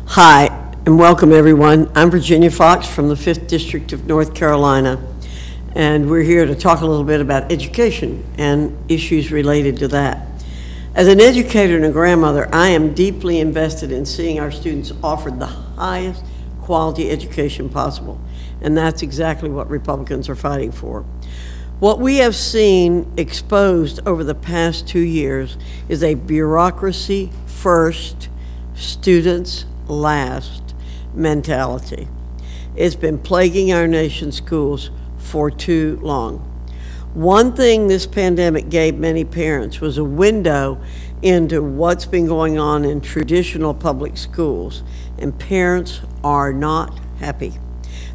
Hi, and welcome everyone. I'm Virginia Fox from the 5th District of North Carolina, and we're here to talk a little bit about education and issues related to that. As an educator and a grandmother, I am deeply invested in seeing our students offered the highest quality education possible, and that's exactly what Republicans are fighting for. What we have seen exposed over the past 2 years is a bureaucracy first, students last mentality. It's been plaguing our nation's schools for too long. One thing this pandemic gave many parents was a window into what's been going on in traditional public schools, and parents are not happy.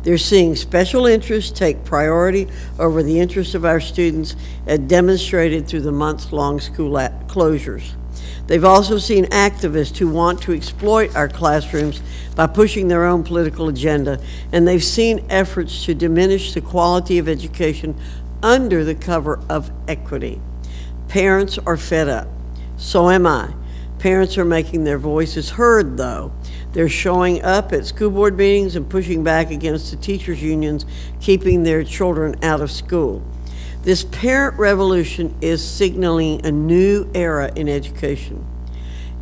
They're seeing special interests take priority over the interests of our students, as demonstrated through the months-long school closures. They've also seen activists who want to exploit our classrooms by pushing their own political agenda, and they've seen efforts to diminish the quality of education under the cover of equity. Parents are fed up. So am I. Parents are making their voices heard, though. They're showing up at school board meetings and pushing back against the teachers' unions, keeping their children out of school. This parent revolution is signaling a new era in education.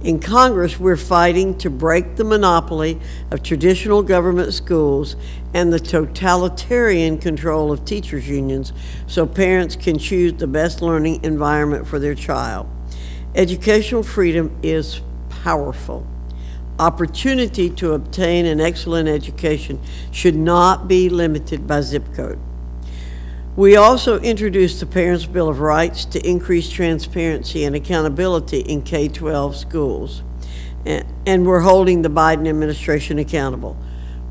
In Congress, we're fighting to break the monopoly of traditional government schools and the totalitarian control of teachers' unions so parents can choose the best learning environment for their child. Educational freedom is powerful. Opportunity to obtain an excellent education should not be limited by zip code. We also introduced the Parents' Bill of Rights to increase transparency and accountability in K-12 schools. And we're holding the Biden administration accountable.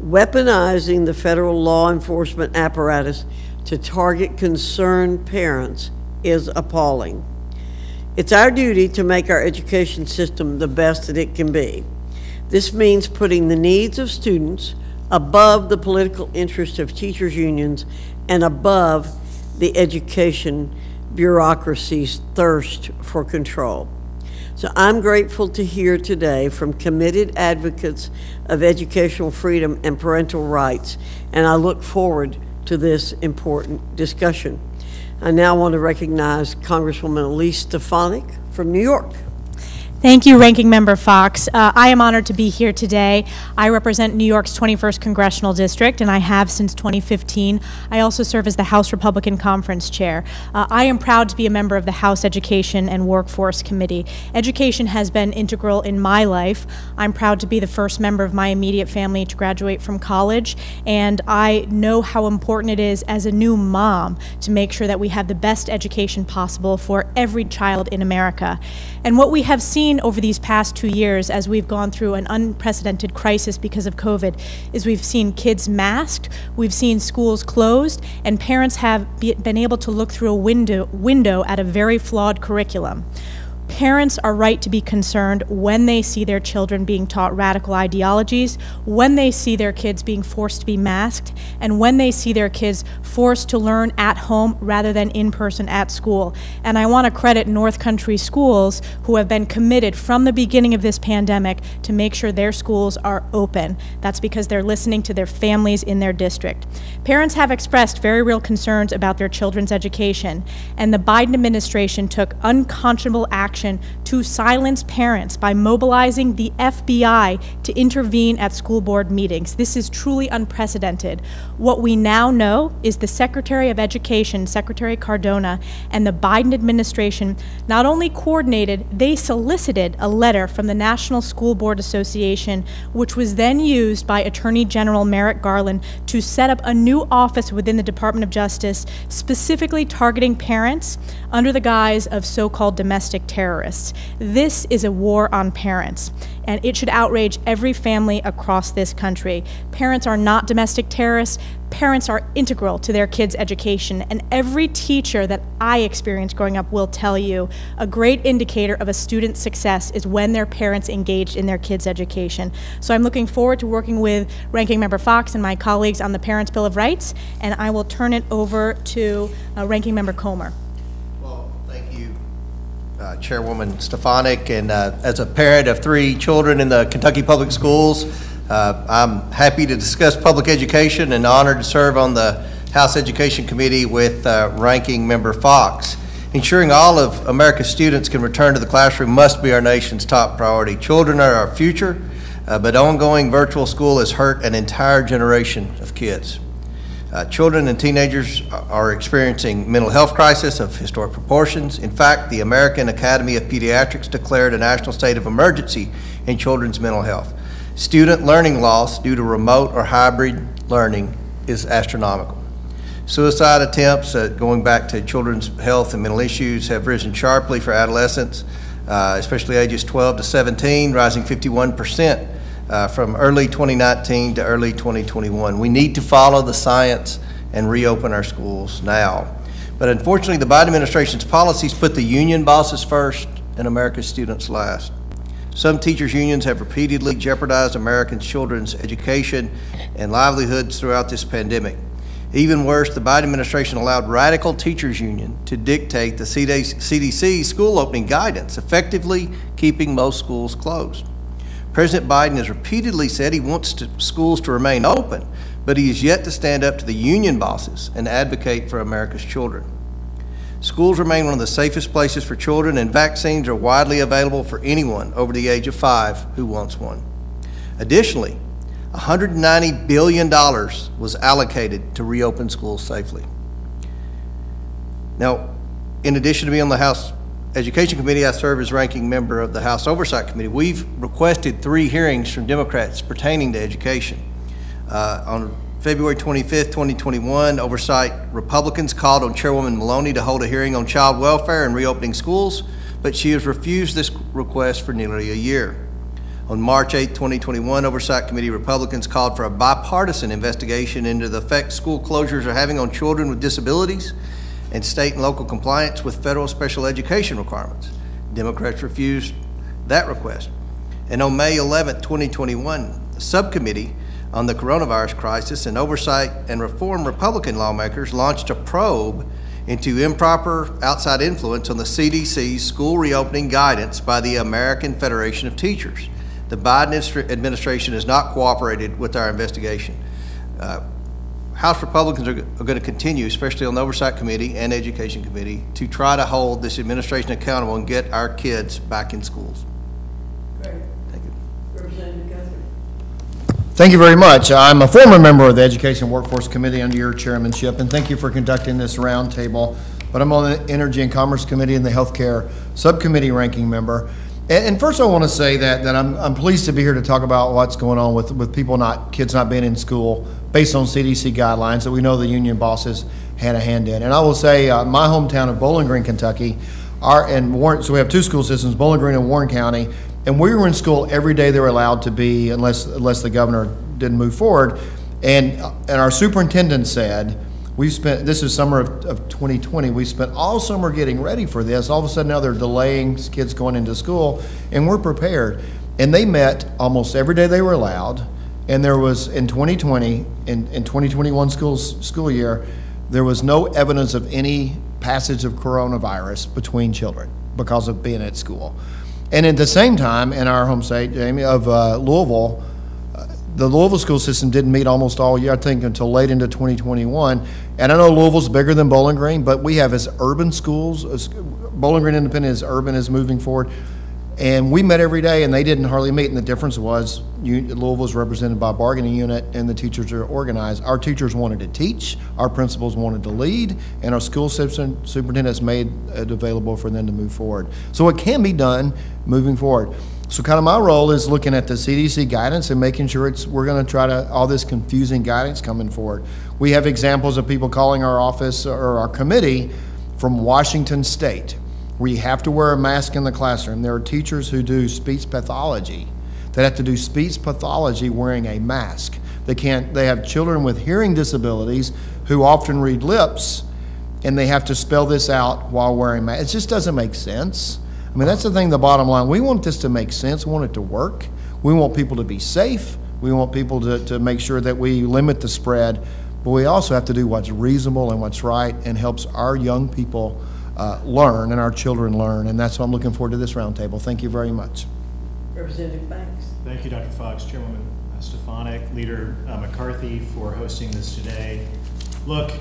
Weaponizing the federal law enforcement apparatus to target concerned parents is appalling. It's our duty to make our education system the best that it can be. This means putting the needs of students above the political interest of teachers' unions and above the education bureaucracy's thirst for control. So I'm grateful to hear today from committed advocates of educational freedom and parental rights, and I look forward to this important discussion. I now want to recognize Congresswoman Elise Stefanik from New York. Thank you, Ranking Member Fox. I am honored to be here today. I represent New York's 21st Congressional District, and I have since 2015. I also serve as the House Republican Conference Chair. I am proud to be a member of the House Education and Workforce Committee. Education has been integral in my life. I'm proud to be the first member of my immediate family to graduate from college, and I know how important it is as a new mom to make sure that we have the best education possible for every child in America. And what we have seen over these past 2 years as we've gone through an unprecedented crisis because of COVID is we've seen kids masked, we've seen schools closed, and parents have been able to look through a window at a very flawed curriculum. Parents are right to be concerned when they see their children being taught radical ideologies, when they see their kids being forced to be masked, and when they see their kids forced to learn at home rather than in person at school. And I want to credit North Country schools who have been committed from the beginning of this pandemic to make sure their schools are open. That's because they're listening to their families in their district. Parents have expressed very real concerns about their children's education, and the Biden administration took unconscionable action to silence parents by mobilizing the FBI to intervene at school board meetings. This is truly unprecedented. What we now know is the Secretary of Education, Secretary Cardona, and the Biden administration not only coordinated, they solicited a letter from the National School Board Association, which was then used by Attorney General Merrick Garland to set up a new office within the Department of Justice, specifically targeting parents under the guise of so-called domestic terrorists. This is a war on parents, and it should outrage every family across this country. Parents are not domestic terrorists. Parents are integral to their kids' education, and every teacher that I experienced growing up will tell you a great indicator of a student's success is when their parents engaged in their kids' education. So I'm looking forward to working with Ranking Member Fox and my colleagues on the Parents' Bill of Rights, and I will turn it over to Ranking Member Comer. Well, thank you, Chairwoman Stefanik, and as a parent of 3 children in the Kentucky Public Schools, I'm happy to discuss public education and honored to serve on the House Education Committee with Ranking Member Fox. Ensuring all of America's students can return to the classroom must be our nation's top priority. Children are our future, but ongoing virtual school has hurt an entire generation of kids. Children and teenagers are experiencing mental health crisis of historic proportions. In fact, the American Academy of Pediatrics declared a national state of emergency in children's mental health. Student learning loss due to remote or hybrid learning is astronomical. Suicide attempts, going back to children's health and mental issues, have risen sharply for adolescents, especially ages 12 to 17, rising 51% from early 2019 to early 2021. We need to follow the science and reopen our schools now. But unfortunately, the Biden administration's policies put the union bosses first and America's students last. Some teachers' unions have repeatedly jeopardized American children's education and livelihoods throughout this pandemic. Even worse, the Biden administration allowed radical teachers' union to dictate the CDC school opening guidance, effectively keeping most schools closed. President Biden has repeatedly said he wants schools to remain open, but he is yet to stand up to the union bosses and advocate for America's children. Schools remain one of the safest places for children, and vaccines are widely available for anyone over the age of 5 who wants one. Additionally, $190 billion was allocated to reopen schools safely. Now, in addition to being on the House Education Committee, I serve as ranking member of the House Oversight Committee. We've requested 3 hearings from Democrats pertaining to education. On February 25th, 2021, Oversight Republicans called on Chairwoman Maloney to hold a hearing on child welfare and reopening schools, but she has refused this request for nearly a year. On March 8, 2021, Oversight Committee Republicans called for a bipartisan investigation into the effect school closures are having on children with disabilities and state and local compliance with federal special education requirements. Democrats refused that request. And on May 11, 2021, a subcommittee on the coronavirus crisis and Oversight and Reform Republican lawmakers launched a probe into improper outside influence on the CDC's school reopening guidance by the American Federation of Teachers. The Biden administration has not cooperated with our investigation. House Republicans are going to continue, especially on the Oversight Committee and Education Committee, to try to hold this administration accountable and get our kids back in schools. Great. Thank you. Representative Guthrie. Thank you very much. I'm a former member of the Education Workforce Committee under your chairmanship, and thank you for conducting this roundtable. But I'm on the Energy and Commerce Committee and the Healthcare Subcommittee ranking member. And first I want to say that I'm pleased to be here to talk about what's going on with kids not being in school based on CDC guidelines that we know the union bosses had a hand in. And I will say my hometown of Bowling Green, Kentucky, so we have 2 school systems, Bowling Green and Warren County, and we were in school every day they were allowed to be unless the governor didn't move forward. And our superintendent said, this is summer of 2020, we spent all summer getting ready for this. All of a sudden now they're delaying kids going into school, and we're prepared. And they met almost every day they were allowed, and there was, in 2020, in 2021 school year, there was no evidence of any passage of coronavirus between children because of being at school. And at the same time, in our home state, Jamie, of Louisville, the Louisville school system didn't meet almost all year, I think, until late into 2021. And I know Louisville's bigger than Bowling Green, but we have as urban schools, Bowling Green Independent is urban, is moving forward. And we met every day, and they didn't hardly meet. And the difference was Louisville's represented by a bargaining unit, and the teachers are organized. Our teachers wanted to teach, our principals wanted to lead, and our school superintendents made it available for them to move forward. So it can be done moving forward. So kind of my role is looking at the CDC guidance and making sure we're going to try to, all this confusing guidance coming forward. We have examples of people calling our office or our committee from Washington State, where you have to wear a mask in the classroom. There are teachers who do speech pathology that have to do speech pathology wearing a mask. They have children with hearing disabilities who often read lips, and they have to spell this out while wearing masks. It just doesn't make sense. I mean, that's the thing, the bottom line. We want this to make sense. We want it to work. We want people to be safe. We want people to make sure that we limit the spread. But we also have to do what's reasonable and what's right and helps our young people learn and our children learn. And that's why I'm looking forward to this roundtable. Thank you very much. Representative Banks. Thank you, Dr. Fox. Chairwoman Stefanik, Leader McCarthy for hosting this today. Look,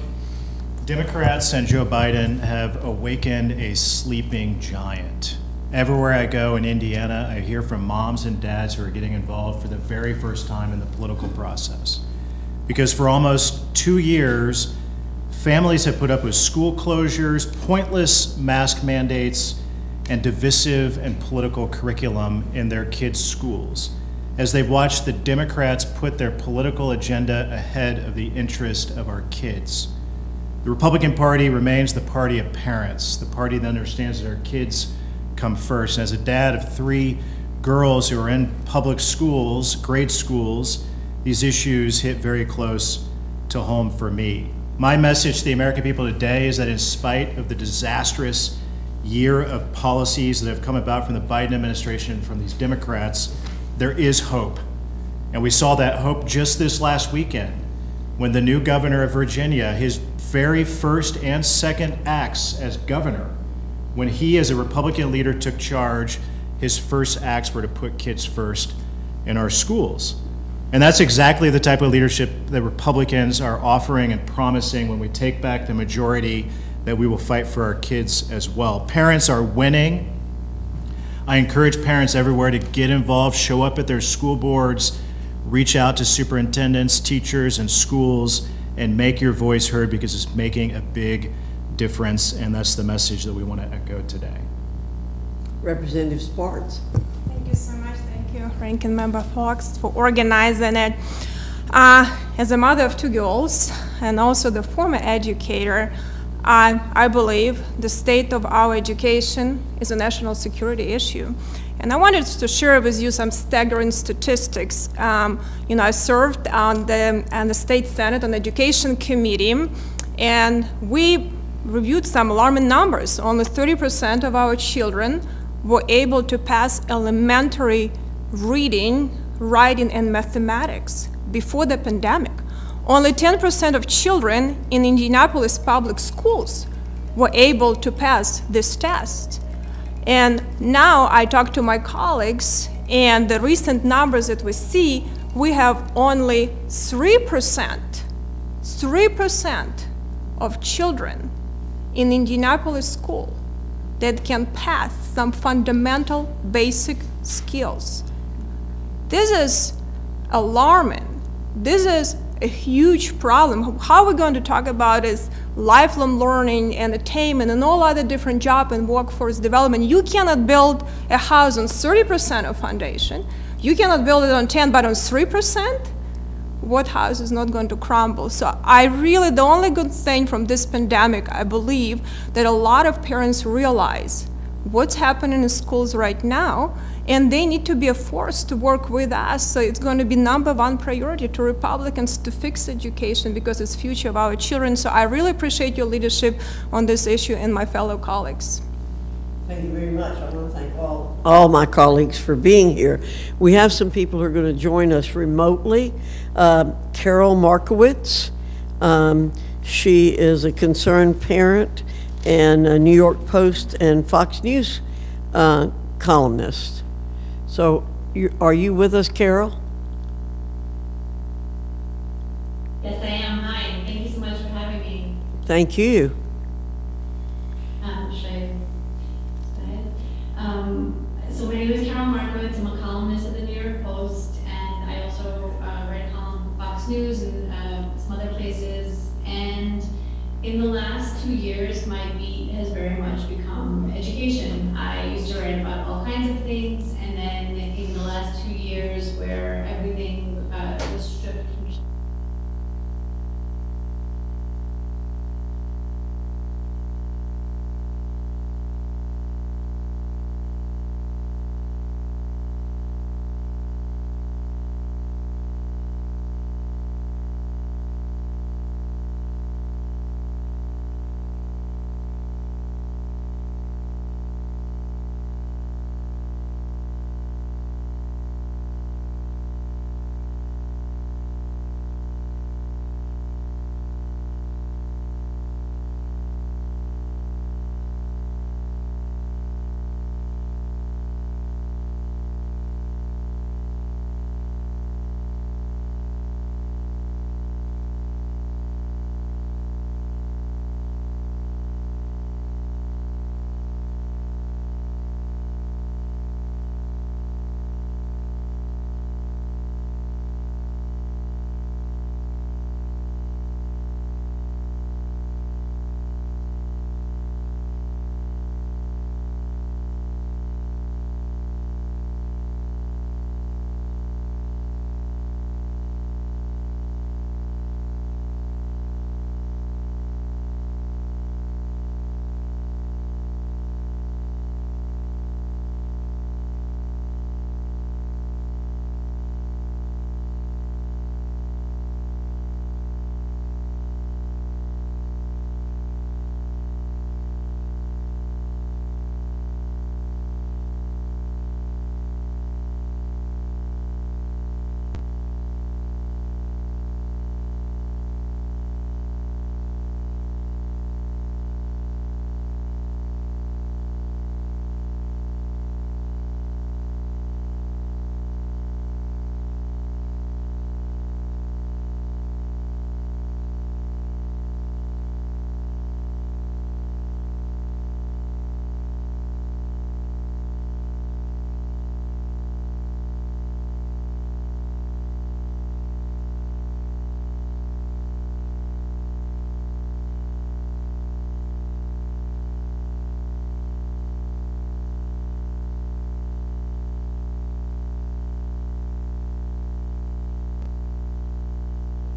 Democrats and Joe Biden have awakened a sleeping giant. Everywhere I go in Indiana, I hear from moms and dads who are getting involved for the very first time in the political process. Because for almost 2 years, families have put up with school closures, pointless mask mandates, and divisive and political curriculum in their kids' schools, as they've watched the Democrats put their political agenda ahead of the interest of our kids. The Republican Party remains the party of parents, the party that understands that our kids come first. And as a dad of 3 girls who are in public schools, grade schools, these issues hit very close to home for me. My message to the American people today is that in spite of the disastrous year of policies that have come about from the Biden administration, from these Democrats, there is hope. And we saw that hope just this last weekend when the new governor of Virginia, his very first and second acts as governor, when he as a Republican leader took charge, his first acts were to put kids first in our schools. And that's exactly the type of leadership that Republicans are offering and promising when we take back the majority, that we will fight for our kids as well. Parents are winning. I encourage parents everywhere to get involved, show up at their school boards, reach out to superintendents, teachers, and schools, and make your voice heard, because it's making a big difference, and that's the message that we want to echo today. Representative Sparks. Thank you so much. Thank you, Ranking Member Fox, for organizing it. As a mother of 2 girls and also the former educator, I believe the state of our education is a national security issue. And I wanted to share with you some staggering statistics. I served on the State Senate on the Education Committee, and we reviewed some alarming numbers. Only 30% of our children were able to pass elementary reading, writing, and mathematics before the pandemic. Only 10% of children in Indianapolis public schools were able to pass this test. And now I talk to my colleagues, and the recent numbers that we see, we have only 3% of children in Indianapolis school that can pass some fundamental basic skills. This is alarming. This is a huge problem. How we're going to talk about is lifelong learning and attainment and all other different job and workforce development. You cannot build a house on 30% of foundation. You cannot build it on 10, but on 3%, what house is not going to crumble? So the only good thing from this pandemic, I believe, that a lot of parents realize what's happening in schools right now, and they need to be a force to work with us. So it's going to be #1 priority to Republicans to fix education, because it's the future of our children. So I really appreciate your leadership on this issue and my fellow colleagues. Thank you very much. I want to thank all my colleagues for being here. We have some people who are going to join us remotely. Carol Markowitz, she is a concerned parent and a New York Post and Fox News columnist. So are you with us, Carol? Yes, I am. Hi, and thank you so much for having me. Thank you. Should I go ahead? So my name is Carol Markowitz. I'm a columnist at the New York Post, and I also write a column for Fox News and some other places. And in the last 2 years, my beat has very much become education. I used to write about all kinds of things, and then in the last 2 years, where everything was stripped from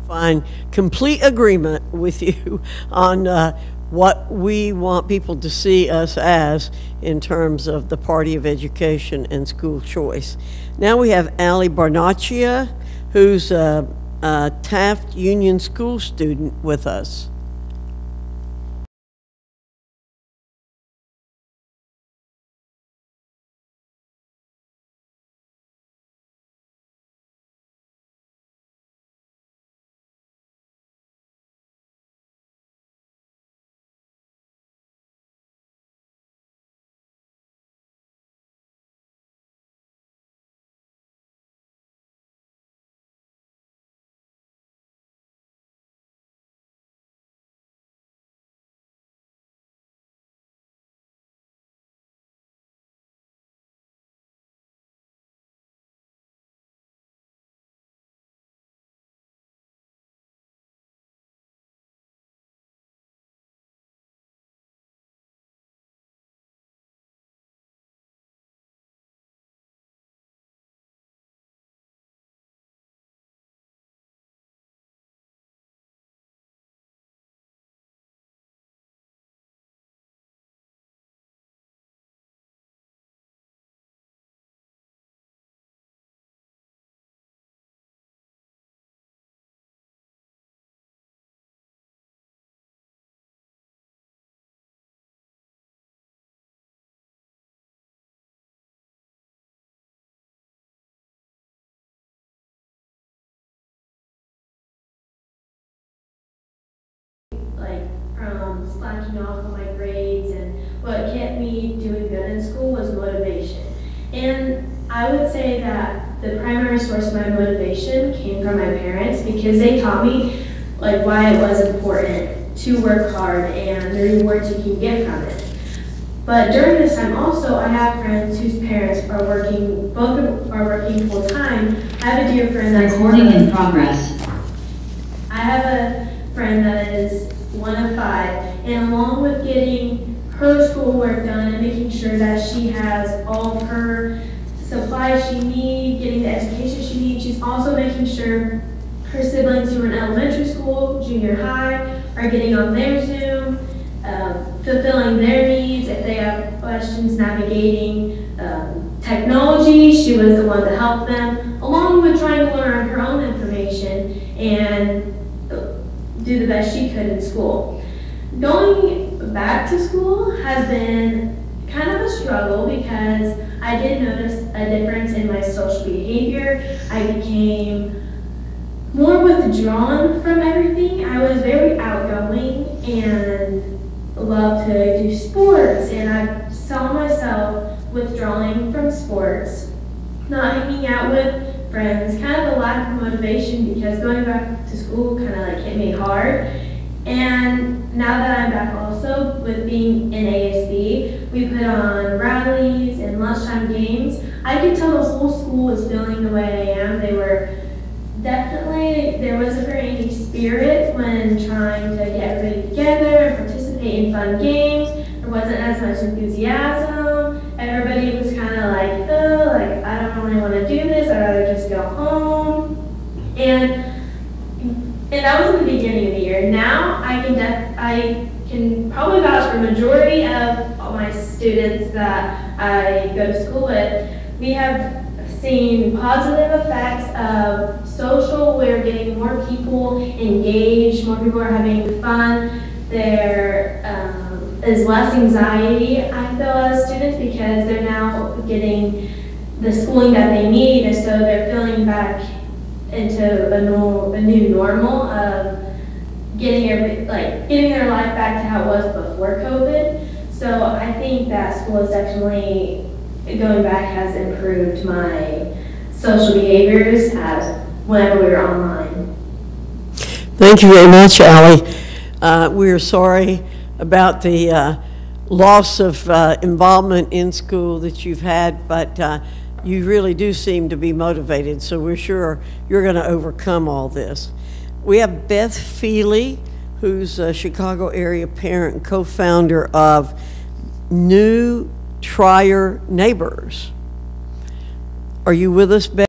find complete agreement with you on what we want people to see us as in terms of the party of education and school choice. Now we have Ali Barnaccia, who's a Taft Union School student with us. Slacking off on my grades, and what kept me doing good in school was motivation. And I would say that the primary source of my motivation came from my parents, because they taught me like why it was important to work hard and the rewards you can get from it. But during this time also, I have friends whose parents are working, both are working full time. I have a dear friend that's recording in progress. I have a friend that is 1 of 5, and along with getting her schoolwork done and making sure that she has all of her supplies she needs, getting the education she needs, she's also making sure her siblings who are in elementary school, junior high, are getting on their Zoom, fulfilling their needs. If they have questions navigating technology, she was the one to help them, along with trying to learn her own information and do the best she could in school. Going back to school has been kind of a struggle, because I did notice a difference in my social behavior. I became more withdrawn from everything. I was very outgoing and loved to do sports, and I saw myself withdrawing from sports, not hanging out with friends, kind of a lack of motivation, because going back to school kind of like hit me hard. And now that I'm back also with being in ASB, we put on rallies and lunchtime games. I could tell the whole school was feeling the way I am. They were definitely, there was a very spirit when trying to get everybody together and participate in fun games. There wasn't as much enthusiasm. Everybody was kind of like, oh, like, I don't really want to do this. I'd rather just go home. And that was in the beginning of the year. Now I can probably vouch for a majority of all my students that I go to school with. We have seen positive effects of social. We're getting more people engaged, more people are having fun. There is less anxiety, I feel, as students, because they're now getting the schooling that they need, and so they're feeling back into a new normal of getting their life back to how it was before COVID. So I think that school is definitely, going back, has improved my social behaviors as whenever we were online. Thank you very much, Ali. We're sorry about the loss of involvement in school that you've had, but you really do seem to be motivated, so we're sure you're going to overcome all this. We have Beth Feely, who's a Chicago area parent and co-founder of New Trier Neighbors. Are you with us, Beth?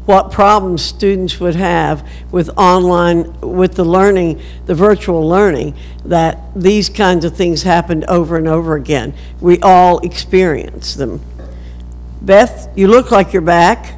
what problems students would have with online, with the learning, the virtual learning, that these kinds of things happened over and over again. We all experience them. Beth, you look like you're back.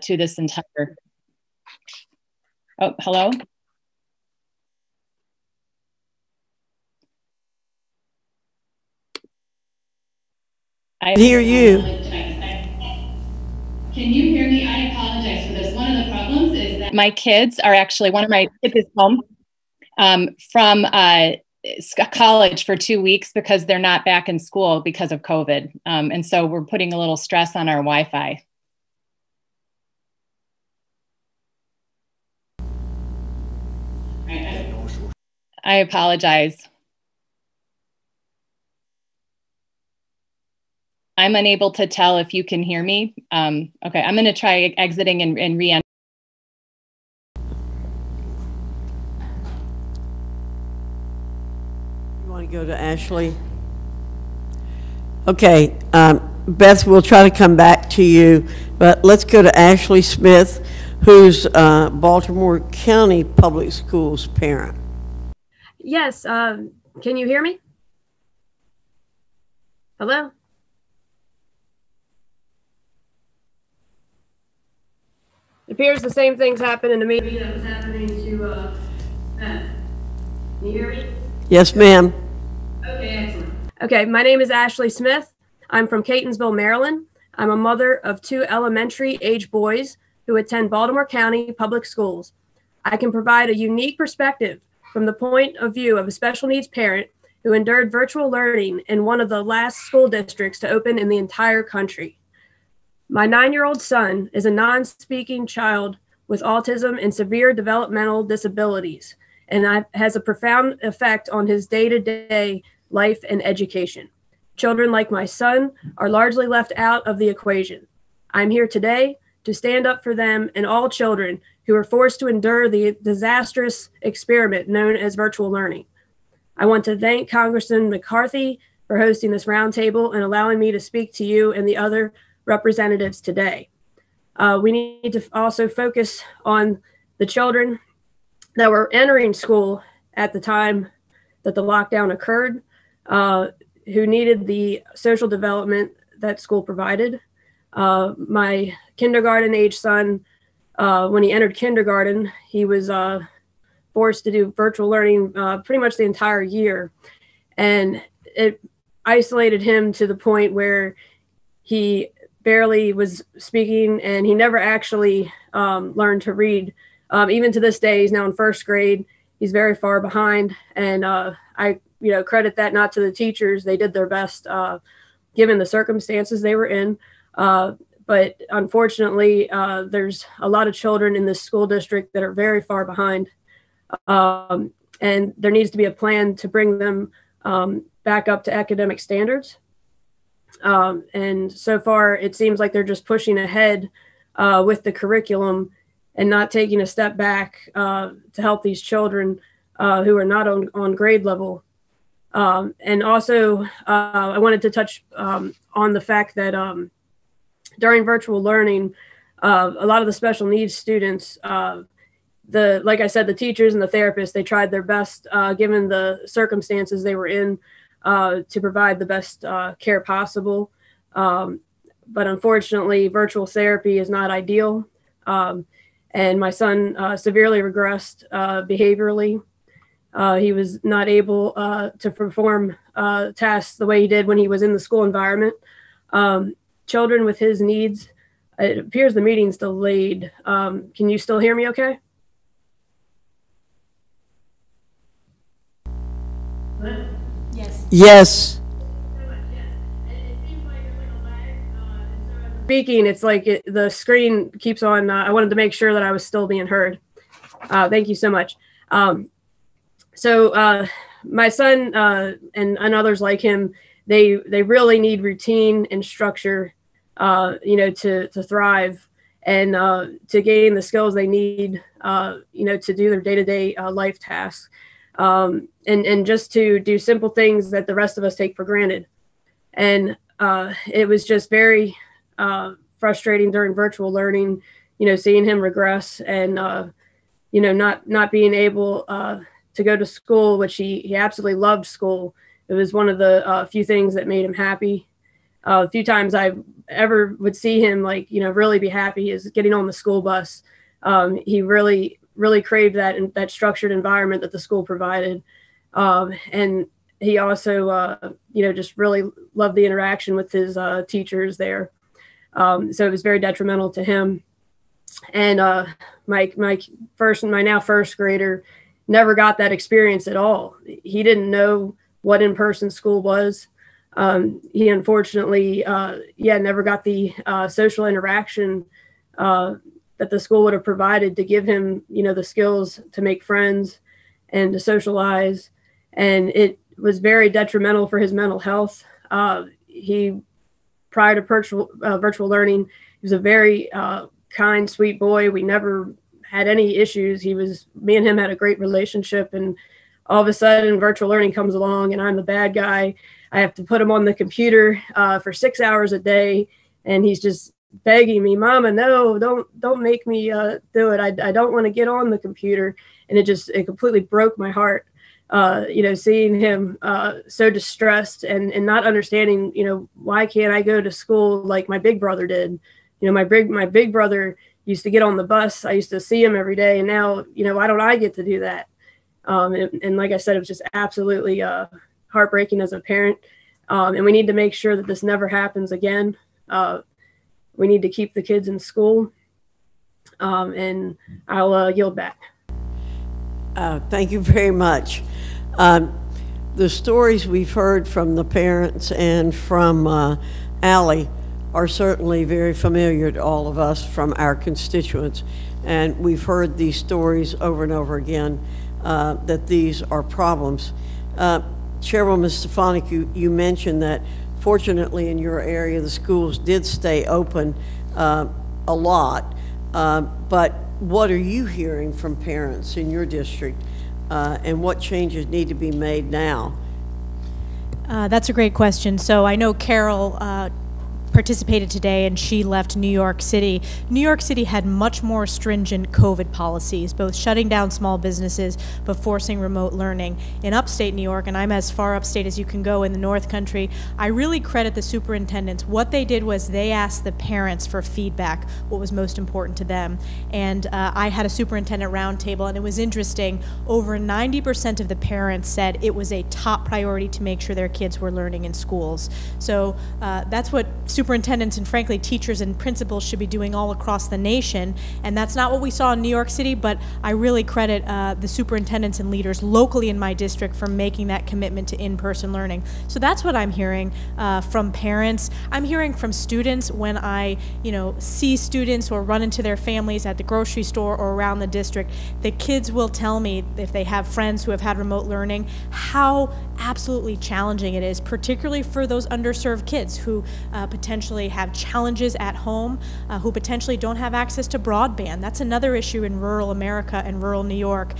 To this entire, oh, hello? I hear you. Can you hear me? I apologize for this. One of the problems is that my kids are actually, one of my kids is home from college for 2 weeks because they're not back in school because of COVID. And so we're putting a little stress on our Wi-Fi. I apologize. I'm unable to tell if you can hear me. Okay, I'm going to try exiting and re-enter. You want to go to Ashley? Okay, Beth, we'll try to come back to you, but let's go to Ashley Smith, who's Baltimore County Public Schools parent. Yes, can you hear me? Hello? It appears the same things happened in the meeting that was happening to Beth. Can you hear me? Yes, ma'am. Okay, excellent. Okay, my name is Ashley Smith. I'm from Catonsville, Maryland. I'm a mother of 2 elementary age boys who attend Baltimore County Public Schools. I can provide a unique perspective from the point of view of a special needs parent who endured virtual learning in one of the last school districts to open in the entire country. My 9-year-old son is a non-speaking child with autism and severe developmental disabilities, and has a profound effect on his day-to-day life and education. Children like my son are largely left out of the equation. I'm here today to stand up for them and all children who are forced to endure the disastrous experiment known as virtual learning. I want to thank Congressman McCarthy for hosting this roundtable and allowing me to speak to you and the other representatives today. We need to also focus on the children that were entering school at the time that the lockdown occurred, who needed the social development that school provided. My kindergarten age son, when he entered kindergarten, he was forced to do virtual learning pretty much the entire year. And it isolated him to the point where he barely was speaking, and he never actually learned to read. Even to this day, he's now in 1st grade. He's very far behind, and I credit that not to the teachers. They did their best given the circumstances they were in. But unfortunately, there's a lot of children in this school district that are very far behind. And there needs to be a plan to bring them back up to academic standards. And so far, it seems like they're just pushing ahead with the curriculum and not taking a step back to help these children who are not on grade level. And also, I wanted to touch on the fact that during virtual learning, a lot of the special needs students, like I said, the teachers and the therapists, they tried their best given the circumstances they were in to provide the best care possible. But unfortunately, virtual therapy is not ideal. And my son severely regressed behaviorally. He was not able to perform tasks the way he did when he was in the school environment. Children with his needs, it appears the meeting's delayed. Can you still hear me okay? Yes. speaking, it's like the screen keeps on. I wanted to make sure that I was still being heard. Thank you so much. My son and others like him, they really need routine and structure, to thrive and to gain the skills they need, to do their day-to-day life tasks, and just to do simple things that the rest of us take for granted. And it was just very frustrating during virtual learning, seeing him regress and, not being able to go to school, which he absolutely loved school. It was one of the few things that made him happy. A few times I ever would see him really be happy is getting on the school bus. He really, really craved that structured environment that the school provided. And he also, just really loved the interaction with his teachers there. So it was very detrimental to him. And my now first grader never got that experience at all. He didn't know what in-person school was. He unfortunately, never got the social interaction that the school would have provided to give him, the skills to make friends and to socialize. And it was very detrimental for his mental health. Prior to virtual learning, he was a very kind, sweet boy. We never had any issues. Me and him had a great relationship, and all of a sudden virtual learning comes along and I'm the bad guy. I have to put him on the computer for 6 hours a day, and he's just begging me, "Mama, no, don't make me do it. I don't want to get on the computer." And it completely broke my heart, seeing him so distressed and not understanding, why can't I go to school like my big brother did? My big brother used to get on the bus. I used to see him every day, and now, why don't I get to do that? And like I said, it was just absolutely heartbreaking as a parent. And we need to make sure that this never happens again. We need to keep the kids in school. And I'll yield back. Thank you very much. The stories we've heard from the parents and from Allie are certainly very familiar to all of us from our constituents. And we've heard these stories over and over again, that these are problems. Chairwoman Stefanik, you mentioned that fortunately in your area, the schools did stay open a lot, but what are you hearing from parents in your district, and what changes need to be made now? That's a great question. So I know Carol participated today, and she left New York City. New York City had much more stringent COVID policies, both shutting down small businesses but forcing remote learning. In upstate New York, and I'm as far upstate as you can go in the North Country, I really credit the superintendents. What they did was they asked the parents for feedback, what was most important to them. And I had a superintendent roundtable, and it was interesting. Over 90% of the parents said it was a top priority to make sure their kids were learning in schools. So that's what superintendents and frankly teachers and principals should be doing all across the nation, and that's not what we saw in New York City, but I really credit the superintendents and leaders locally in my district for making that commitment to in-person learning. So that's what I'm hearing from parents. I'm hearing from students when I see students or run into their families at the grocery store or around the district. The kids will tell me, if they have friends who have had remote learning, how absolutely challenging it is, particularly for those underserved kids who potentially have challenges at home, who potentially don't have access to broadband. That's another issue in rural America and rural New York.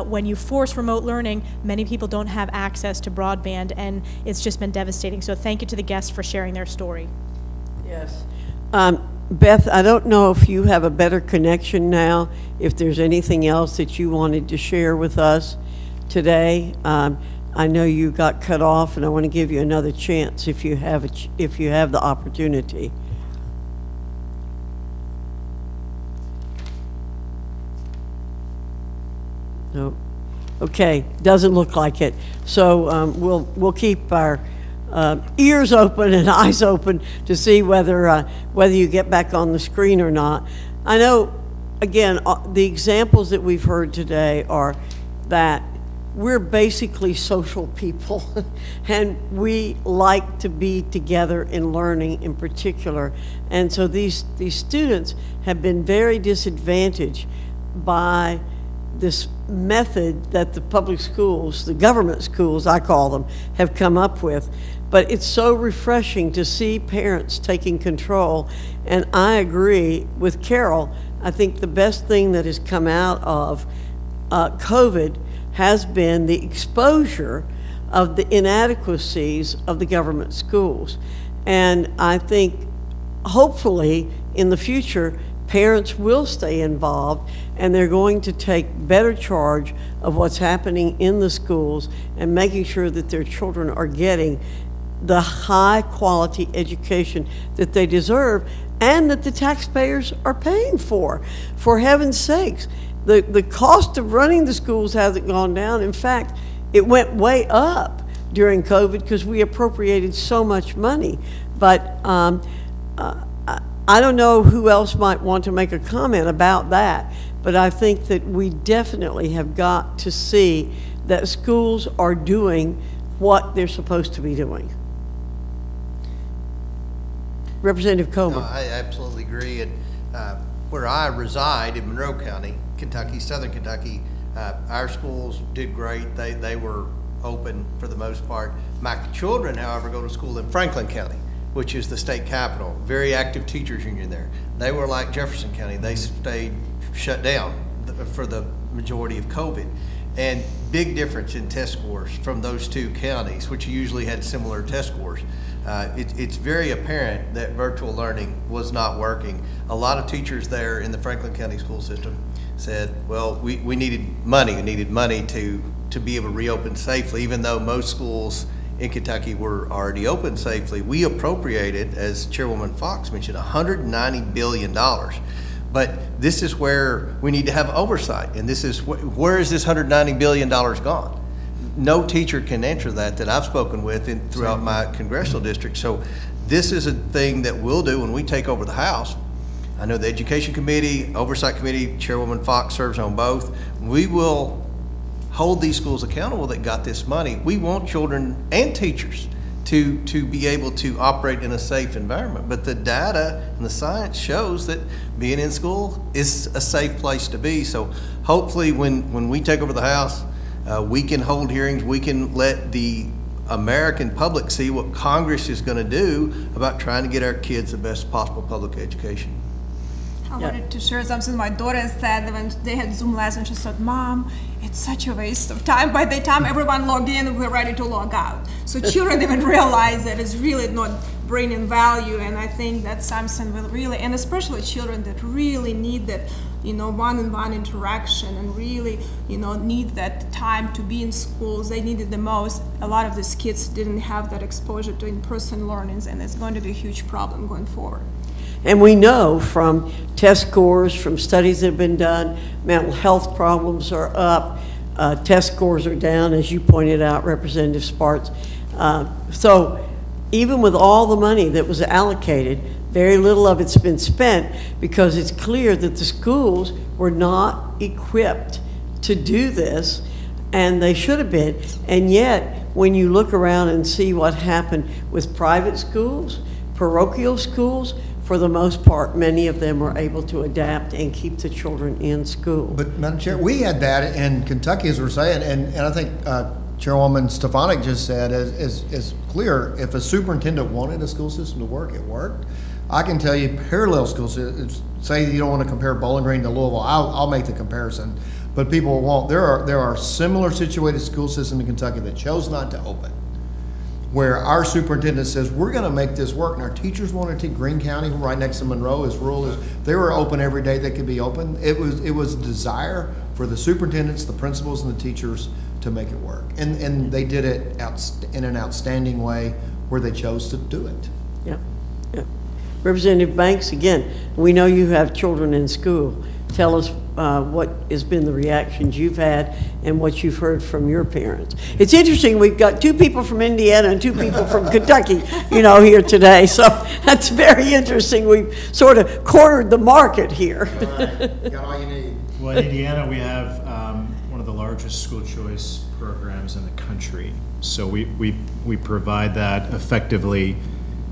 When you force remote learning, many people don't have access to broadband, and it's just been devastating. So thank you to the guests for sharing their story. Yes. Beth, I don't know if you have a better connection now, if there's anything else that you wanted to share with us today. I know you got cut off, and I want to give you another chance if you have the opportunity. No. Okay, doesn't look like it. So we'll keep our ears open and eyes open to see whether you get back on the screen or not. I know, again, the examples that we've heard today are that we're basically social people, and we like to be together in learning in particular. And so these students have been very disadvantaged by this method that the public schools, the government schools, I call them, have come up with. But it's so refreshing to see parents taking control. And I agree with Carol. I think the best thing that has come out of COVID has been the exposure of the inadequacies of the government schools. And I think hopefully in the future, parents will stay involved, and they're going to take better charge of what's happening in the schools and making sure that their children are getting the high quality education that they deserve and that the taxpayers are paying for. For heaven's sakes, the cost of running the schools hasn't gone down. In fact, it went way up during COVID because we appropriated so much money. But I don't know who else might want to make a comment about that, but I think that we definitely have got to see that schools are doing what they're supposed to be doing. Representative Comer. No, I absolutely agree. And where I reside in Monroe County, Kentucky, Southern Kentucky, our schools did great. They were open for the most part. My children, however, go to school in Franklin County, which is the state capital. Very active teachers union there. They were like Jefferson County. They stayed shut down for the majority of COVID. And big difference in test scores from those two counties, which usually had similar test scores. It's very apparent that virtual learning was not working. A lot of teachers there in the Franklin County school system said, well, we needed money. We needed money to be able to reopen safely, even though most schools in Kentucky were already open safely. We appropriated, as Chairwoman Fox mentioned, $190 billion. But this is where we need to have oversight, and this is where is this $190 billion gone? No teacher can answer that I've spoken with throughout my congressional district. So this is a thing that we'll do when we take over the House. I know the Education Committee, Oversight Committee, Chairwoman Fox serves on both. We will hold these schools accountable that got this money. We want children and teachers to be able to operate in a safe environment. But the data and the science shows that being in school is a safe place to be. So hopefully when we take over the House, we can hold hearings, we can let the American public see what Congress is going to do about trying to get our kids the best possible public education. I wanted to share something my daughter said when they had Zoom lessons. She said, Mom, it's such a waste of time. By the time everyone logged in, we're ready to log out. So children even realize that it's really not bringing value, and I think that's something will really, and especially children that really need that, one-on-one interaction and really, need that time to be in schools. They need it the most. A lot of these kids didn't have that exposure to in-person learnings, and it's going to be a huge problem going forward. And we know from test scores, from studies that have been done, mental health problems are up, test scores are down, as you pointed out, Representative Sparks. So even with all the money that was allocated, very little of it's been spent because it's clear that the schools were not equipped to do this, and they should have been. And yet, when you look around and see what happened with private schools, parochial schools, for the most part, many of them were able to adapt and keep the children in school. But Madam Chair, we had that in Kentucky, as we're saying, and I think Chairwoman Stefanik just said is clear. If a superintendent wanted a school system to work, it worked. I can tell you parallel school systems, say you don't want to compare Bowling Green to Louisville, I'll make the comparison, but people won't. There are similar situated school systems in Kentucky that chose not to open, where our superintendent says, we're going to make this work. And our teachers wanted to, Greene County, right next to Monroe, as rural as, they were open every day they could be open. It was a desire for the superintendents, the principals, and the teachers to make it work. And they did it in an outstanding way where they chose to do it. Yep, yep. Representative Banks, again, we know you have children in school. Tell us what has been the reactions you've had and what you've heard from your parents. It's interesting, we've got two people from Indiana and two people from Kentucky, here today. So that's very interesting. We've sort of cornered the market here. All right. You got all you need. Well, in Indiana, we have one of the largest school choice programs in the country. So we provide that effectively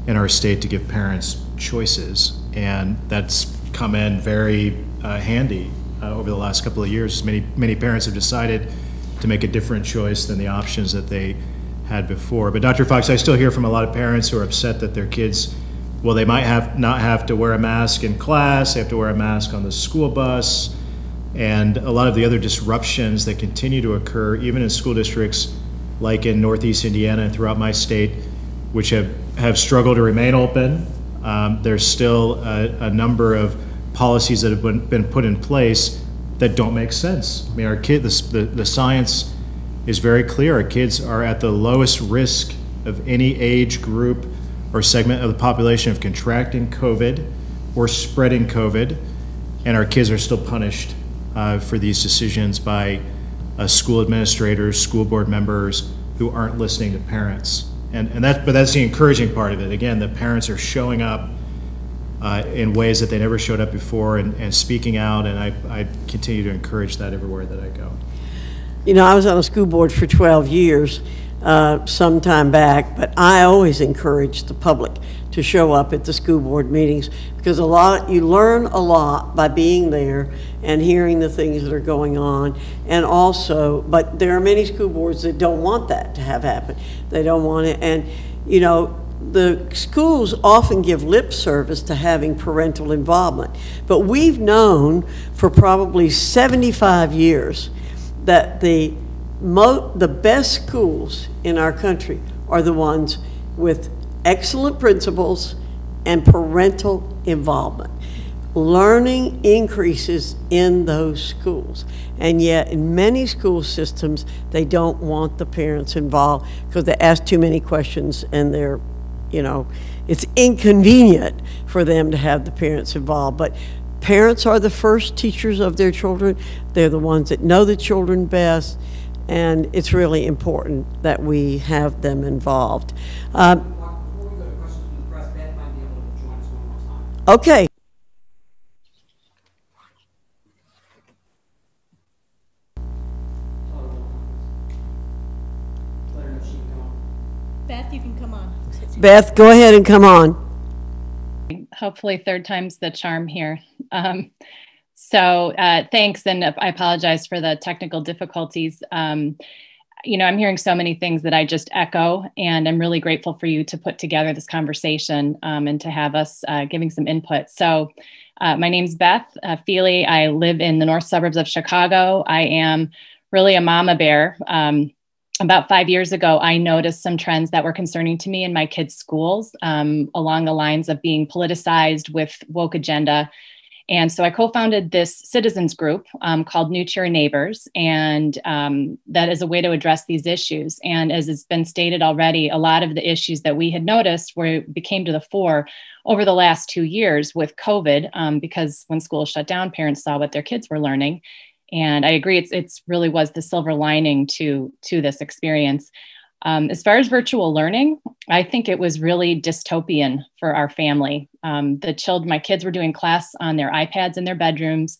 in our state to give parents choices, and that's come in very handy over the last couple of years. Many parents have decided to make a different choice than the options that they had before. But Dr. Fox, I still hear from a lot of parents who are upset that their kids, well, they might not have to wear a mask in class, they have to wear a mask on the school bus, and a lot of the other disruptions that continue to occur, even in school districts like in Northeast Indiana and throughout my state, which have struggled to remain open. There's still a number of policies that have been put in place that don't make sense. I mean, our the science is very clear. Our kids are at the lowest risk of any age group or segment of the population of contracting COVID or spreading COVID, and our kids are still punished for these decisions by school administrators, school board members who aren't listening to parents. But that's the encouraging part of it. Again, the parents are showing up in ways that they never showed up before and speaking out, and I continue to encourage that everywhere that I go. You know, I was on a school board for 12 years some time back, but I always encourage the public to show up at the school board meetings, because you learn a lot by being there and hearing the things that are going on. And also, but there are many school boards that don't want that to have happen. They don't want it. And, you know, the schools often give lip service to having parental involvement, but we've known for probably 75 years that the best schools in our country are the ones with excellent principals and parental involvement. Learning increases in those schools, and yet in many school systems they don't want the parents involved because they ask too many questions, and they're, you know, it's inconvenient for them to have the parents involved. But parents are the first teachers of their children. They're the ones that know the children best, and it's really important that we have them involved. Okay. Beth, you can come on. Beth, go ahead and come on. Hopefully third time's the charm here. Thanks, and I apologize for the technical difficulties. You know, I'm hearing so many things that I just echo, and I'm really grateful for you to put together this conversation and to have us giving some input. So my name's Beth Feely. I live in the north suburbs of Chicago. I am really a mama bear. About 5 years ago, I noticed some trends that were concerning to me in my kids' schools along the lines of being politicized with woke agenda. And so I co-founded this citizens group called New to Your Neighbors, and that is a way to address these issues. And as has been stated already, a lot of the issues that we had noticed became to the fore over the last 2 years with COVID, because when schools shut down, parents saw what their kids were learning. And I agree, it's really was the silver lining to this experience. As far as virtual learning, I think it was really dystopian for our family. My kids were doing class on their iPads in their bedrooms.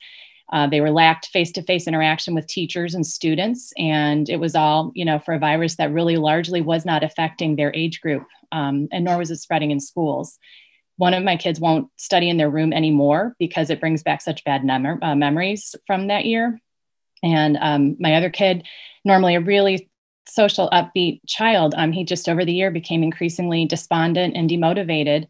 They were lacked face-to-face interaction with teachers and students. And it was all, you know, for a virus that really largely was not affecting their age group, and nor was it spreading in schools. One of my kids won't study in their room anymore because it brings back such bad memories from that year. And my other kid, normally a really social, upbeat child, he just over the year became increasingly despondent and demotivated.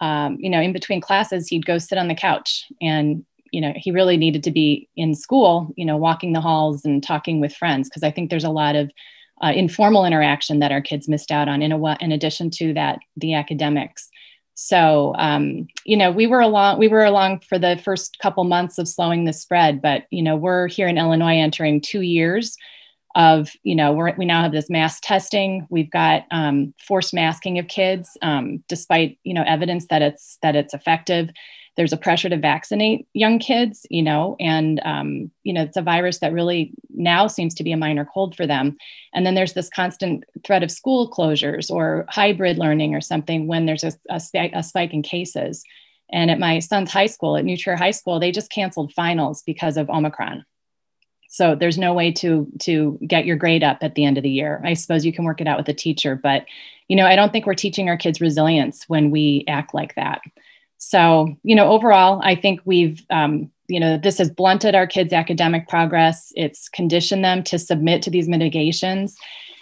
You know, in between classes, he'd go sit on the couch, and, you know, he really needed to be in school, you know, walking the halls and talking with friends, because I think there's a lot of informal interaction that our kids missed out on in addition to that, the academics. So, you know, we were along for the first couple months of slowing the spread, but, you know, we're here in Illinois entering 2 years of, you know, we now have this mass testing. We've got forced masking of kids, despite, you know, evidence that it's effective. There's a pressure to vaccinate young kids, you know, and, you know, it's a virus that really now seems to be a minor cold for them. And then there's this constant threat of school closures or hybrid learning or something when there's a spike in cases. And at my son's high school, at New Trier High School, they just canceled finals because of Omicron. So there's no way to get your grade up at the end of the year. I suppose you can work it out with a teacher, but I don't think we're teaching our kids resilience when we act like that. So, overall, I think we've, this has blunted our kids' academic progress. It's conditioned them to submit to these mitigations.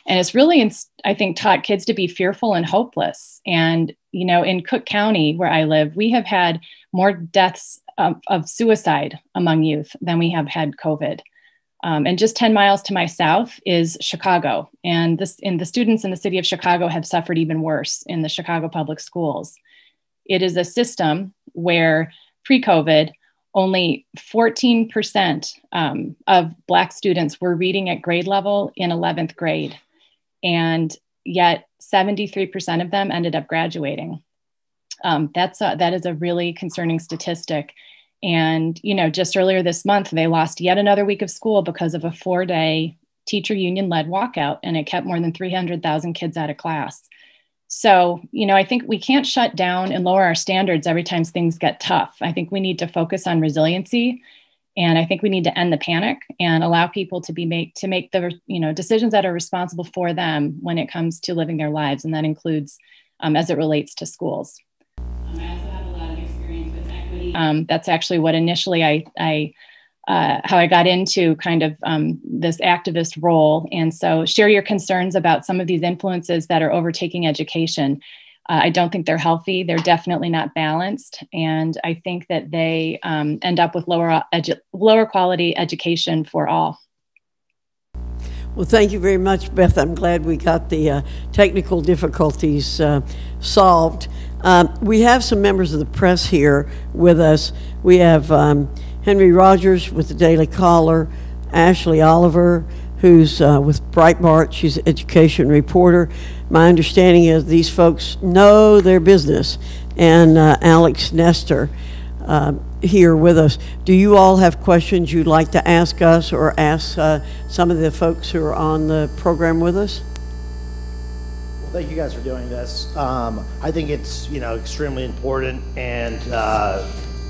And it's really, I think, taught kids to be fearful and hopeless. And, in Cook County, where I live, we have had more deaths of suicide among youth than we have had COVID. And just 10 miles to my south is Chicago. And the students in the city of Chicago have suffered even worse in the Chicago public schools. It is a system where pre-COVID, only 14% of Black students were reading at grade level in 11th grade. And yet 73% of them ended up graduating. That is a really concerning statistic. And, just earlier this month, they lost yet another week of school because of a 4-day teacher union-led walkout, and it kept more than 300,000 kids out of class. So, I think we can't shut down and lower our standards every time things get tough. I think we need to focus on resiliency, and I think we need to end the panic and allow people to make the decisions that are responsible for them when it comes to living their lives, and that includes as it relates to schools. I also have a lot of experience with equity. That's actually what initially how I got into kind of this activist role. And so share your concerns about some of these influences that are overtaking education. I don't think they're healthy. They're definitely not balanced. And I think that they end up with lower quality education for all. Well, thank you very much, Beth. I'm glad we got the technical difficulties solved. We have some members of the press here with us. We have Henry Rogers with the Daily Caller, Ashley Oliver, who's with Breitbart. She's an education reporter. My understanding is these folks know their business. And Alex Nestor here with us. Do you all have questions you'd like to ask us or ask some of the folks who are on the program with us? Well, thank you guys for doing this. I think it's extremely important, and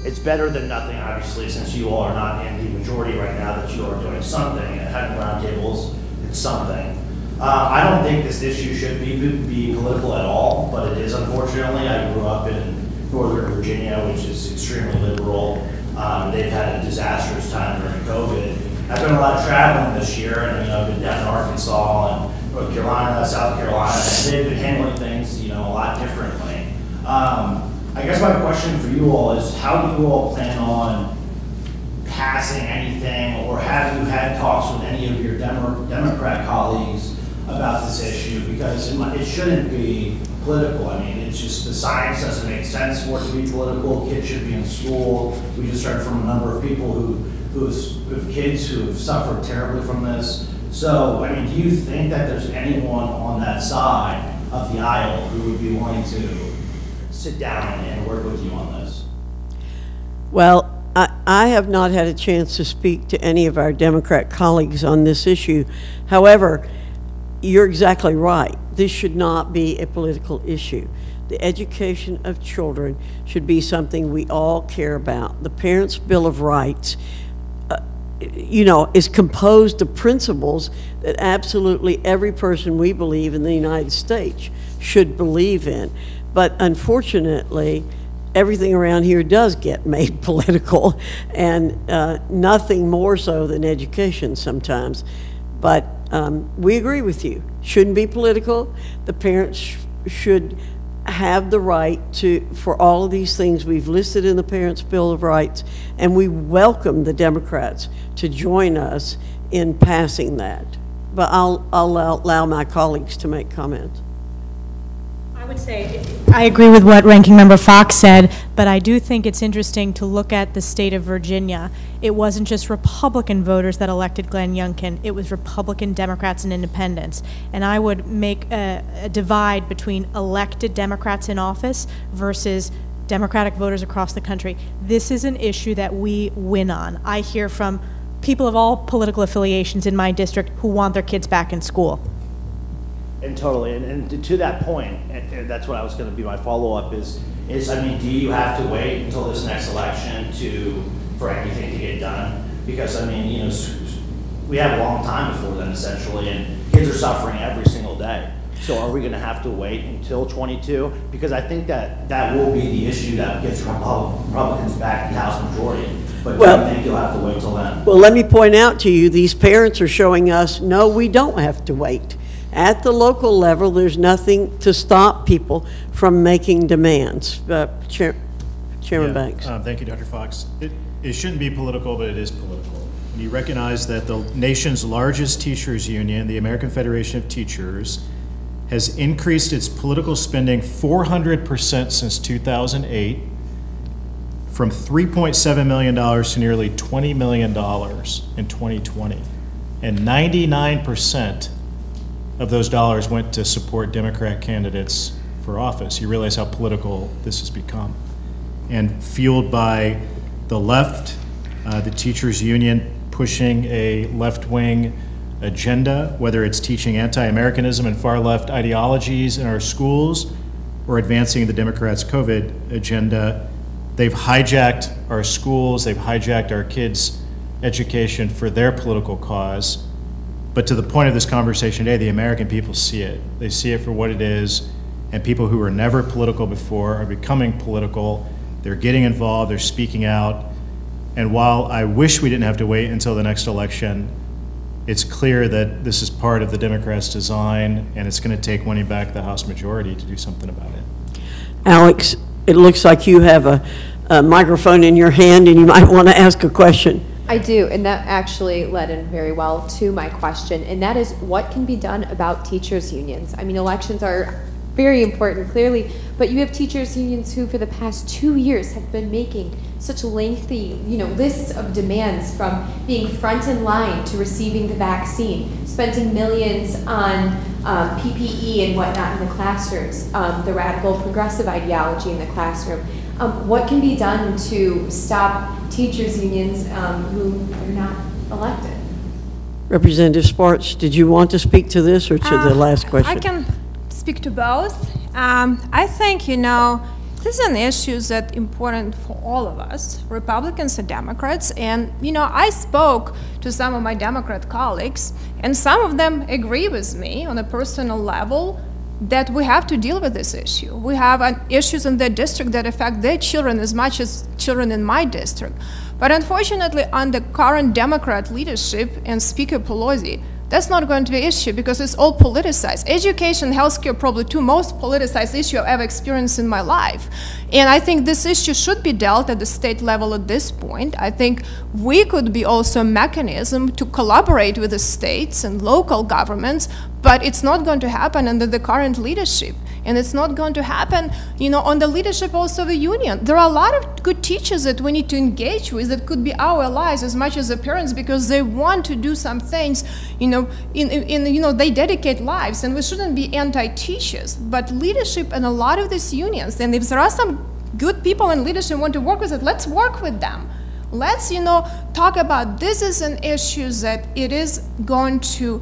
it's better than nothing, obviously, since you all are not in the majority right now, that you are doing something, and having roundtables, it's something. I don't think this issue should be political at all, but it is, unfortunately. I grew up in Northern Virginia, which is extremely liberal. They've had a disastrous time during COVID. I've done a lot of traveling this year, and I've been down in Arkansas and North Carolina, South Carolina, and they've been handling things, a lot differently. I guess my question for you all is, how do you all plan on passing anything, or have you had talks with any of your Democrat colleagues about this issue? Because it shouldn't be political. I mean, it's just the science doesn't make sense for it to be political. Kids should be in school. We just heard from a number of people who have kids who have suffered terribly from this. So, I mean, do you think that there's anyone on that side of the aisle who would be willing to sit down and work with you on this? Well, I have not had a chance to speak to any of our Democrat colleagues on this issue. However, you're exactly right. This should not be a political issue. The education of children should be something we all care about. The Parents' Bill of Rights, is composed of principles that absolutely every person we believe in the United States should believe in. But unfortunately, everything around here does get made political, and nothing more so than education sometimes. But we agree with you. Shouldn't be political. The parents should have the right for all of these things we've listed in the Parents' Bill of Rights, and we welcome the Democrats to join us in passing that. But I'll allow my colleagues to make comments. I would say I agree with what Ranking Member Fox said, but I do think it's interesting to look at the state of Virginia. It wasn't just Republican voters that elected Glenn Youngkin. It was Republican, Democrats, and independents. And I would make a divide between elected Democrats in office versus Democratic voters across the country. This is an issue that we win on. I hear from people of all political affiliations in my district who want their kids back in school. And totally, and to that point, and that's what I was going to be my follow-up is I mean, do you have to wait until this next election for anything to get done? Because I mean, we have a long time before then, essentially, and kids are suffering every single day. So are we going to have to wait until 22? Because I think that will be the issue that gets Republicans back in the House majority. But do you think you'll have to wait till then? Well, let me point out to you, these parents are showing us, no, we don't have to wait. At the local level, there's nothing to stop people from making demands. Chairman Banks. Thank you, Dr. Fox. It shouldn't be political, but it is political. And you recognize that the nation's largest teachers union, the American Federation of Teachers, has increased its political spending 400% since 2008, from $3.7 million to nearly $20 million in 2020. And 99% of those dollars went to support Democrat candidates for office. You realize how political this has become. And fueled by the left, the teachers union pushing a left-wing agenda, whether it's teaching anti-Americanism and far-left ideologies in our schools or advancing the Democrats' COVID agenda. They've hijacked our schools, they've hijacked our kids' education for their political cause. But to the point of this conversation today, the American people see it. They see it for what it is, and people who were never political before are becoming political. They're getting involved, they're speaking out. And while I wish we didn't have to wait until the next election, it's clear that this is part of the Democrats' design, and it's going to take winning back the House majority to do something about it. Alex, it looks like you have a microphone in your hand, and you might want to ask a question. I do, and that actually led in very well to my question, and that is what can be done about teachers' unions? I mean, elections are very important, clearly, but you have teachers' unions who for the past 2 years have been making such lengthy, lists of demands, from being front in line to receiving the vaccine, spending millions on PPE and whatnot in the classrooms, the radical progressive ideology in the classroom. What can be done to stop teachers' unions who are not elected? Representative Sparks, did you want to speak to this or to the last question? I can speak to both. I think, this is an issue that's important for all of us, Republicans and Democrats. And, I spoke to some of my Democrat colleagues, and some of them agree with me on a personal level that we have to deal with this issue. We have issues in their district that affect their children as much as children in my district. But unfortunately, under current Democrat leadership and Speaker Pelosi, that's not going to be an issue because it's all politicized. Education, healthcare, probably two most politicized issues I've ever experienced in my life. And I think this issue should be dealt at the state level at this point. I think we could be also a mechanism to collaborate with the states and local governments, but it's not going to happen under the current leadership. And it's not going to happen, on the leadership also of the union. There are a lot of good teachers that we need to engage with that could be our allies as much as the parents, because they want to do some things, they dedicate lives, and we shouldn't be anti-teachers. But leadership and a lot of these unions, and if there are some good people in leadership who want to work with it, let's work with them. Let's, talk about this is an issue that it is going to,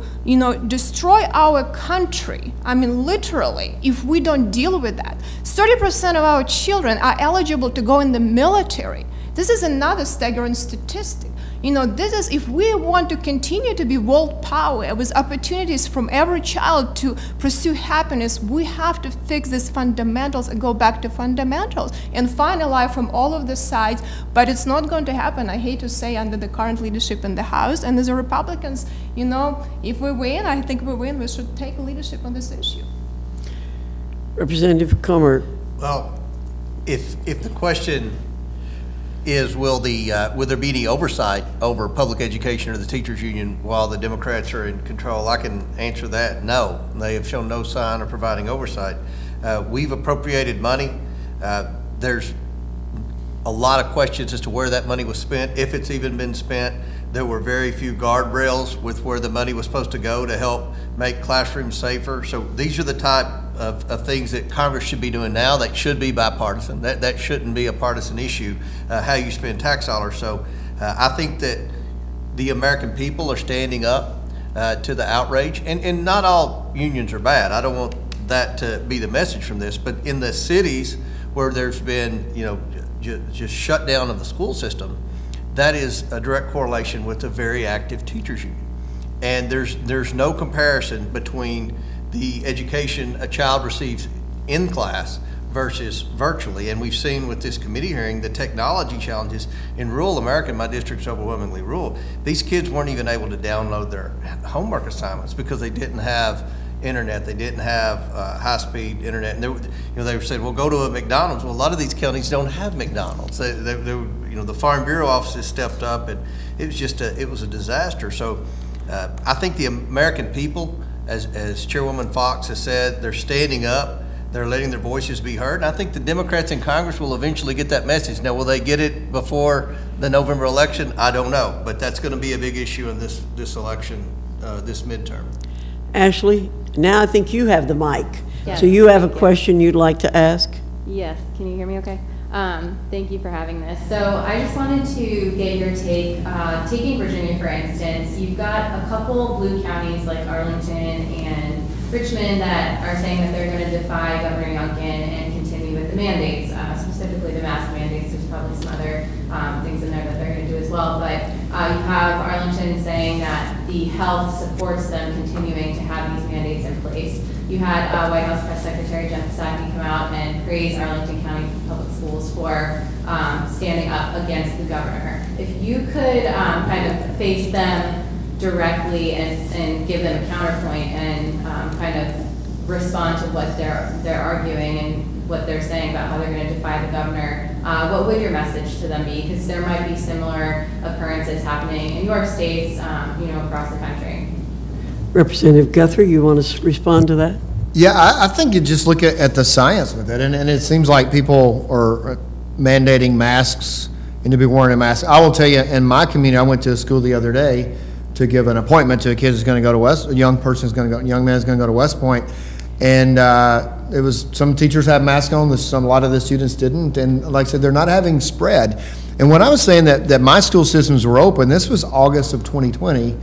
destroy our country. I mean, literally, if we don't deal with that. 30% of our children are eligible to go in the military. This is another staggering statistic. This is, if we want to continue to be world power with opportunities from every child to pursue happiness, we have to fix these fundamentals and go back to fundamentals and find a life from all of the sides. But it's not going to happen, I hate to say, under the current leadership in the House. And as a Republicans, if we win, I think we win, we should take leadership on this issue. Representative Comer. Well, if the question is will there be any oversight over public education or the teachers union while the Democrats are in control? I can answer that, no. They have shown no sign of providing oversight. We've appropriated money. There's a lot of questions as to where that money was spent, if it's even been spent. There were very few guardrails with where the money was supposed to go to help make classrooms safer. So these are the type of things that Congress should be doing now that should be bipartisan. That shouldn't be a partisan issue, how you spend tax dollars. So I think that the American people are standing up to the outrage, and not all unions are bad. I don't want that to be the message from this, but in the cities where there's been, just shut down of the school system, that is a direct correlation with a very active teachers union. and there's no comparison between the education a child receives in class versus virtually. And we've seen with this committee hearing the technology challenges in rural America. My district's overwhelmingly rural. These kids weren't even able to download their homework assignments because they didn't have internet. They didn't have high-speed internet. And they said, well, go to a McDonald's. Well, a lot of these counties don't have McDonald's. The Farm Bureau offices stepped up, and it was just it was a disaster. So I think the American people, as Chairwoman Fox has said, they're standing up. They're letting their voices be heard. And I think the Democrats in Congress will eventually get that message. Now, will they get it before the November election? I don't know. But that's going to be a big issue in this election, this midterm. Ashley, now I think you have the mic. Yes, so you have a question you'd like to ask? Yes. Can you hear me okay? Thank you for having this. So I just wanted to get your take. Taking Virginia, for instance, you've got a couple blue counties like Arlington and Richmond that are saying that they're going to defy Governor Youngkin and continue with the mandates, specifically the mask mandates. There's probably some other things in there that they're going to do as well. But you have Arlington saying that the health supports them continuing to have these mandates in place. You had White House Press Secretary Jeff Stefanik come out and praise Arlington County Public Schools for standing up against the governor. If you could kind of face them directly and give them a counterpoint and kind of respond to what they're arguing and what they're saying about how they're going to defy the governor, what would your message to them be? Because there might be similar occurrences happening in your states, across the country. Representative Guthrie, you want to respond to that? Yeah, I think you just look at the science with it, and it seems like people are mandating masks and to be wearing a mask. I will tell you, in my community, I went to a school the other day to give an appointment to a kid who's going to go to a young man is going to go to West Point, and it was some teachers had masks on, a lot of the students didn't, and like I said, they're not having spread. And when I was saying that my school systems were open, this was August of 2020,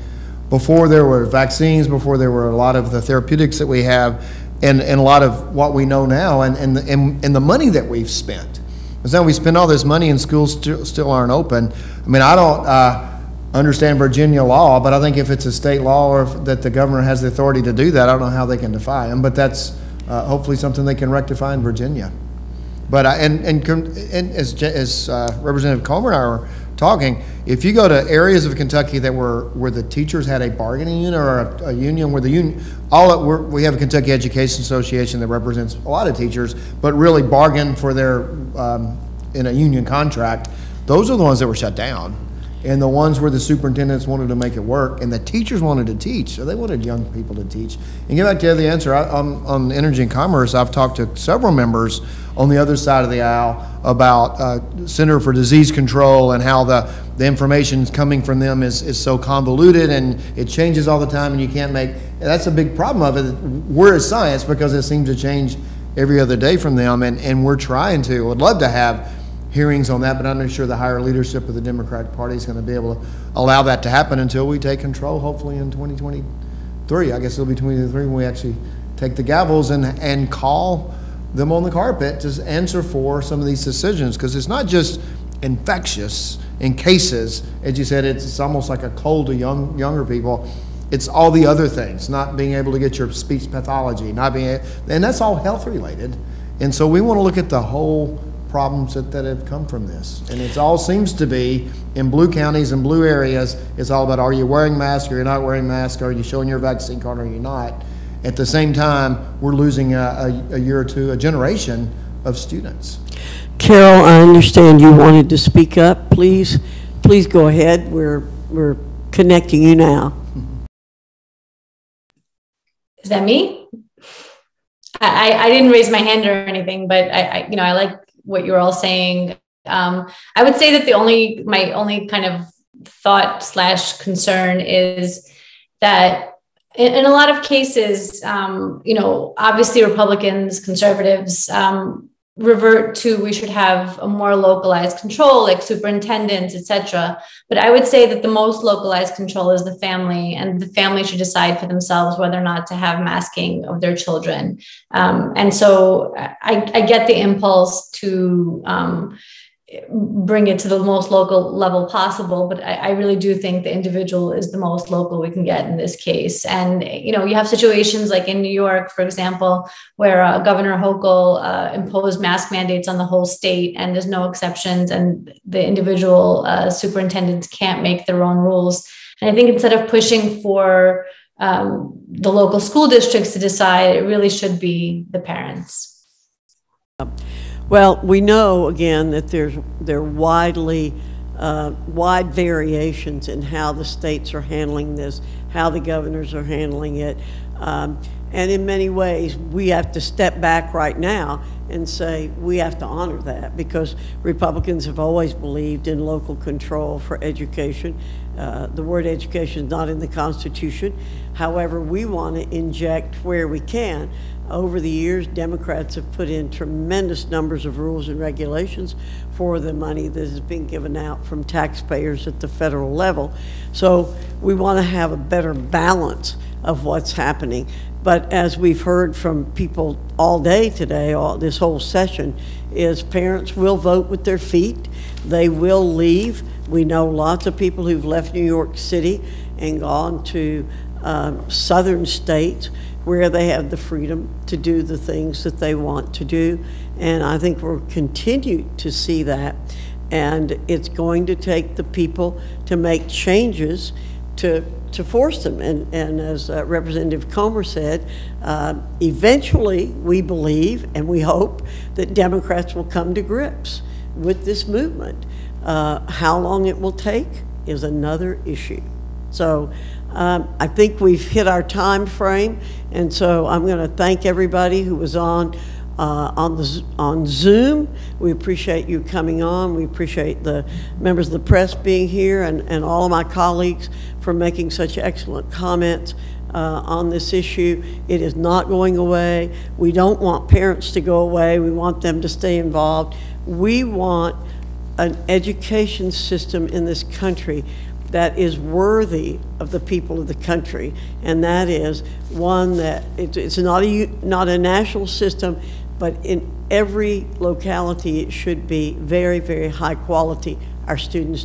before there were vaccines, before there were a lot of the therapeutics that we have, and a lot of what we know now, and the money that we've spent. Because now we spend all this money and schools still aren't open. I mean, I don't understand Virginia law, but I think if it's a state law or that the governor has the authority to do that, I don't know how they can defy them, but that's hopefully something they can rectify in Virginia. But and as Representative Comer and I were talking, if you go to areas of Kentucky that where the teachers had a bargaining unit or a union, where the union, we have a Kentucky Education Association that represents a lot of teachers, but really bargain for their in a union contract. Those are the ones that were shut down. And the ones where the superintendents wanted to make it work and the teachers wanted to teach, so they wanted young people to teach. And get back to the answer, on Energy and Commerce, I've talked to several members on the other side of the aisle about Center for Disease Control and how the information coming from them is so convoluted and it changes all the time and you can't make, that's a big problem of it. Where is science? Because it seems to change every other day from them, and we're trying to, would love to have hearings on that, but I'm not sure the higher leadership of the Democratic Party is going to be able to allow that to happen until we take control, hopefully in 2023. I guess it'll be 2023 when we actually take the gavels and call them on the carpet to answer for some of these decisions, because it's not just infectious in cases, as you said, it's almost like a cold to younger people. It's all the other things, not being able to get your speech pathology, and that's all health related. And so we want to look at the whole problems that have come from this. And it all seems to be, in blue counties and blue areas, it's all about, are you wearing masks or you're not wearing masks, are you showing your vaccine card or you're not? At the same time, we're losing a year or two, a generation of students. Carol, I understand you wanted to speak up. Please go ahead. We're connecting you now. Is that me? I didn't raise my hand or anything, but I like what you were all saying. I would say that my only kind of thought / concern is that in a lot of cases, obviously Republicans, conservatives revert to, we should have a more localized control, like superintendents, etc. But I would say that the most localized control is the family, and the family should decide for themselves whether or not to have masking of their children. And so I get the impulse to bring it to the most local level possible. But I really do think the individual is the most local we can get in this case. And, you know, you have situations like in New York, for example, where Governor Hochul imposed mask mandates on the whole state, and there's no exceptions, and the individual superintendents can't make their own rules. And I think instead of pushing for the local school districts to decide, it really should be the parents. Well, we know, again, that there are wide variations in how the states are handling this, how the governors are handling it. And in many ways, we have to step back right now and say we have to honor that, because Republicans have always believed in local control for education. The word education is not in the Constitution. However, we want to inject where we can. Over the years, Democrats have put in tremendous numbers of rules and regulations for the money that has been given out from taxpayers at the federal level. So we want to have a better balance of what's happening. But as we've heard from people all day today, this whole session, is parents will vote with their feet. They will leave. We know lots of people who've left New York City and gone to southern states where they have the freedom to do the things that they want to do. And I think we'll continue to see that. And it's going to take the people to make changes to force them. And as Representative Comer said, eventually we believe and we hope that Democrats will come to grips with this movement. How long it will take is another issue. So I think we've hit our time frame, and so I'm going to thank everybody who was on Zoom. We appreciate you coming on. We appreciate the members of the press being here, and all of my colleagues for making such excellent comments on this issue. It is not going away. We don't want parents to go away. We want them to stay involved. We want an education system in this country that is worthy of the people of the country, and that is one that it's not a national system, but in every locality it should be very, very high quality. Our students